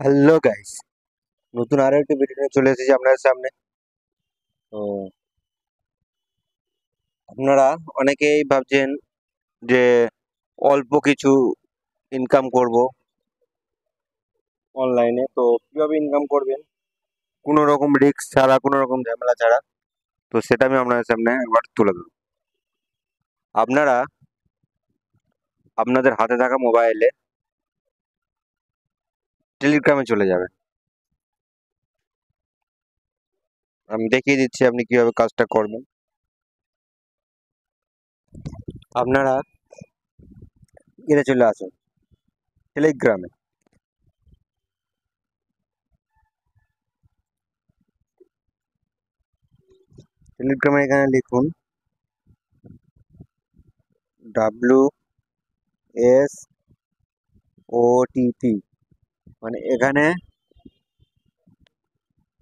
Hello guys, নতুন আরো একটি ভিডিও নিয়ে চলে এসেছি আপনাদের সামনে। তো আপনারা অনেকেই ভাবছেন যে অল্প কিছু ইনকাম করব অনলাইনে। তো কিভাবে ইনকাম করবেন কোনো রকম রিস্ক ছাড়া, কোনো রকম ঝামেলা ছাড়া, তো সেটা আমি আপনাদের সামনে একবার তুলে ধরব। আপনারা আপনাদের হাতে থাকা মোবাইলে টেলিগ্রামে চলে যাবেন। আমি দেখিয়ে দিচ্ছি আপনি কিভাবে কাজটা করবেন। আপনারা এতে চলে আসুন টেলিগ্রামে। টেলিগ্রামে এখানে লিখুন WSOTP, মানে এখানে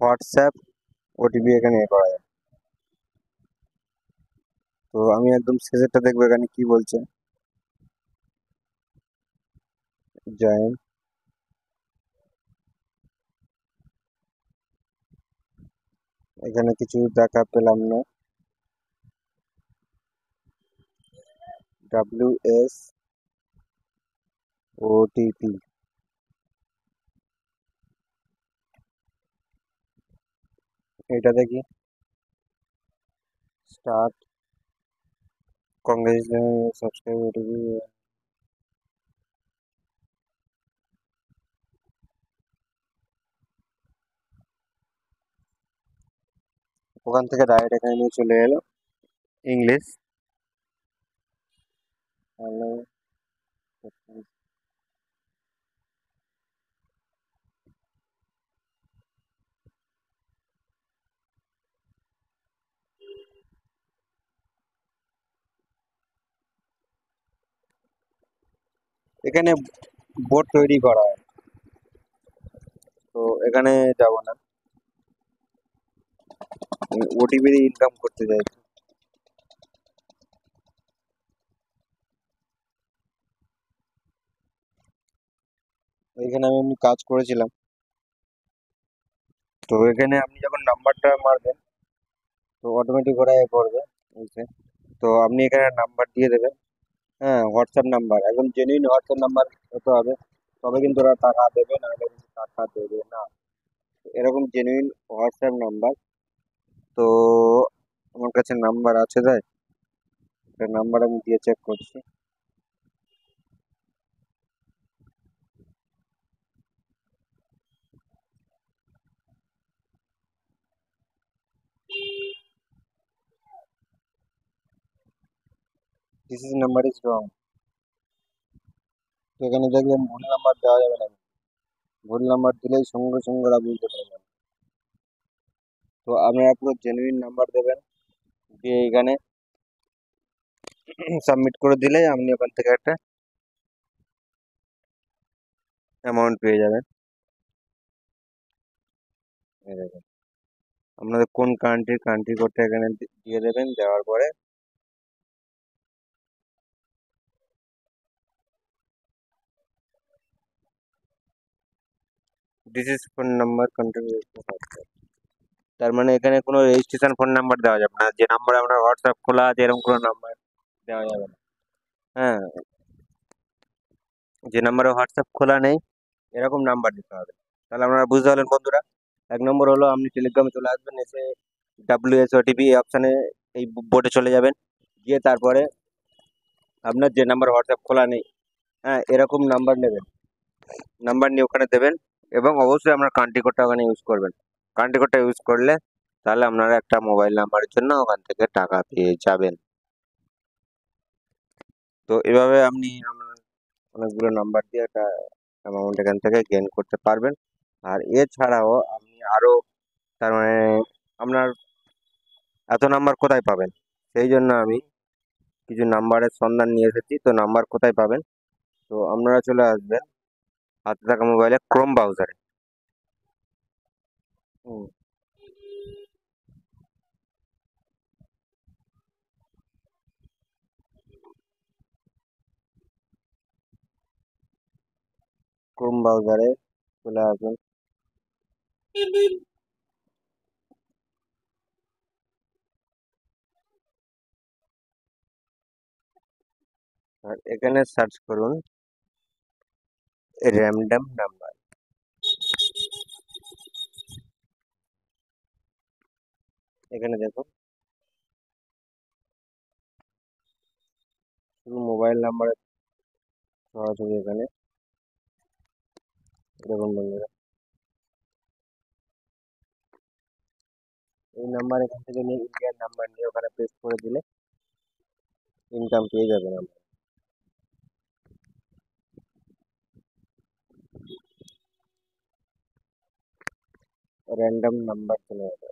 হোয়াটসঅ্যাপ ওটিপি এখানে করা যায়। তো আমি একদম শেষেরটা দেখবো এখানে কি বলছে। জয়েন, এখানে কিছু দেখা পেলাম না। WSOTP, এটা দেখি। Start congratulation subscribe OTP. ওখান থেকে ডাইরেক্ট এখানে নিয়ে চলে এলো ইংলিশ। হ্যালো, এখানে বোর্ড তৈরি করা হয়। তো এখানে যাব না, ওটিপি দিয়ে ইনকাম করতে চাই। এখানে আমি এমনি কাজ করেছিলাম। তো এখানে আপনি যখন নাম্বারটা মারবেন তো অটোমেটিক ওরা এ করবে, বুঝছে? তো আপনি এখানে নাম্বার দিয়ে দেবেন। হ্যাঁ, হোয়াটসঅ্যাপ নাম্বার, একদম জেনুইন হোয়াটসঅ্যাপ নাম্বার হতে হবে, তবে কিন্তু ওরা টাকা দেবে, না হলে কিন্তু টাকা দেবে না। এরকম জেনুইন হোয়াটসঅ্যাপ নাম্বার। তো আমার কাছে নাম্বার আছে, তাই নাম্বার আমি দিয়ে চেক করছি। This is number is wrong. তো এখানে দেখবেন ভুল নাম্বার দেওয়া যাবে না। ভুল নাম্বার দিলেই সঙ্গে সঙ্গে ওরা বুঝতে পারবে। তো আপনারা পুরো জেনুইন নাম্বার দেবেন, দিয়ে এখানে সাবমিট করে দিলেই আপনি ওখান থেকে একটা অ্যামাউন্ট পেয়ে যাবেন। এই দেখুন, আপনাদের কোন কান্ট্রি কোডটা এখানে দিয়ে দেবেন। দেওয়ার পরে this is phone number country, তার মানে এখানে কোনো রেজিস্ট্রেশন ফোন নাম্বার দেওয়া যাবে না। যে নাম্বারে আপনার হোয়াটসঅ্যাপ খোলা আছে এরকম কোনো নাম্বার দেওয়া যাবে না। হ্যাঁ, যে নাম্বারে হোয়াটসঅ্যাপ খোলা নেই এরকম নাম্বার দিতে হবে। তাহলে আপনারা বুঝতে পারলেন বন্ধুরা। এক নম্বর হলো আপনি টেলিগ্রামে চলে আসবেন, এসে WSOTP অপশানে এই বোর্ডে চলে যাবেন, গিয়ে তারপরে আপনার যে নাম্বার হোয়াটসঅ্যাপ খোলা নেই, হ্যাঁ, এরকম নাম্বার নেবেন। নাম্বার নিয়ে ওখানে দেবেন, এবং অবশ্যই আপনার কান্ট্রি কোডটা ওখানে ইউজ করবেন। কান্ট্রি কোডটা ইউজ করলে তাহলে আপনারা একটা মোবাইল নাম্বারের জন্য ওখান থেকে টাকা পেয়ে যাবেন। তো এভাবে আপনি আপনার অনেকগুলো নাম্বার দিয়ে একটা অ্যামাউন্ট এখান থেকে গেইন করতে পারবেন। আর এছাড়াও আপনি আরো, তার মানে আপনার এত নাম্বার কোথায় পাবেন, সেই জন্য আমি কিছু নাম্বারের সন্ধান নিয়ে এসেছি। তো নাম্বার কোথায় পাবেন, তো আপনারা চলে আসবেন হাতে থাকা মোবাইলে ক্রোম ব্রাউজারে। ক্রোম ব্রাউজারে চলে আসবেন। আর এখানে সার্চ করুন র্যান্ডম নাম্বার। এখানে দেখুন শুধু মোবাইল নাম্বারে সরাসরি এখানে দেখুন বন্ধুরা, এই নাম্বার এখান থেকে নিয়ে ইন্ডিয়ান নাম্বার নিয়ে ওখানে পেস্ট করে দিলে ইনকাম পেয়ে যাবেন আমরা। র্যান্ডম নাম্বার চলে যাবে।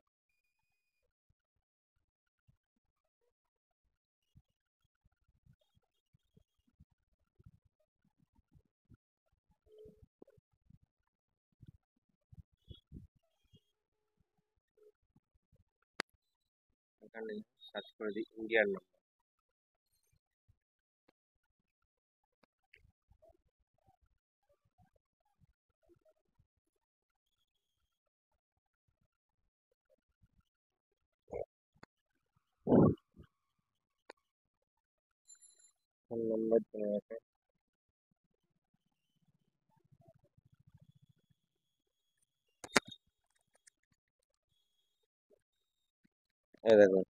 এখানে সার্চ করে দিই ইন্ডিয়ান নাম্বার। ফোন নাম্বার চলে গেছে। এই দেখুন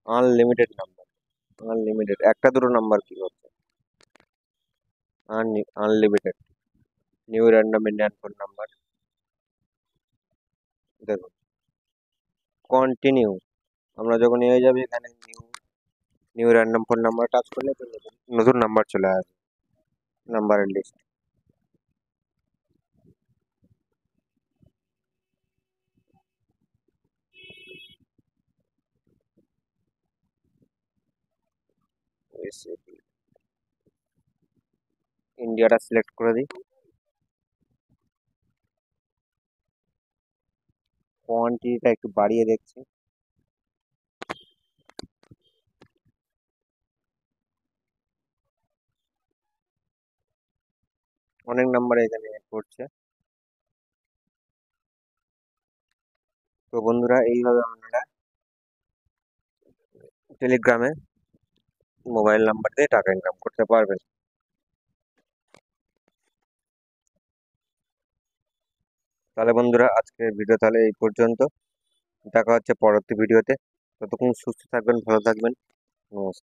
আনলিমিটেড নাম্বার। আনলিমিটেড একটা দুটো নাম্বার কি হচ্ছে, unlimited new random Indian phone number. দেখুন কন্টিনিউ, আমরা যখন নিয়ে যাবে এখানে new new random phone number touch করলে তো নতুন নতুন নাম্বার চলে আসবে নাম্বারের লিস্ট। ইন্ডিয়াটা সিলেক্ট করে দিই। কোয়ান্টিটিটা একটু বাড়িয়ে দেখছি। অনেক নাম্বার এখানে করছে। তো বন্ধুরা এইভাবে আপনারা টেলিগ্রামে মোবাইল নাম্বার দিয়ে টাকা ইনকাম করতে পারবেন। তাহলে বন্ধুরা আজকের ভিডিও তাহলে এই পর্যন্ত। দেখা হচ্ছে পরবর্তী ভিডিওতে। ততক্ষণ সুস্থ থাকবেন, ভালো থাকবেন। নমস্কার।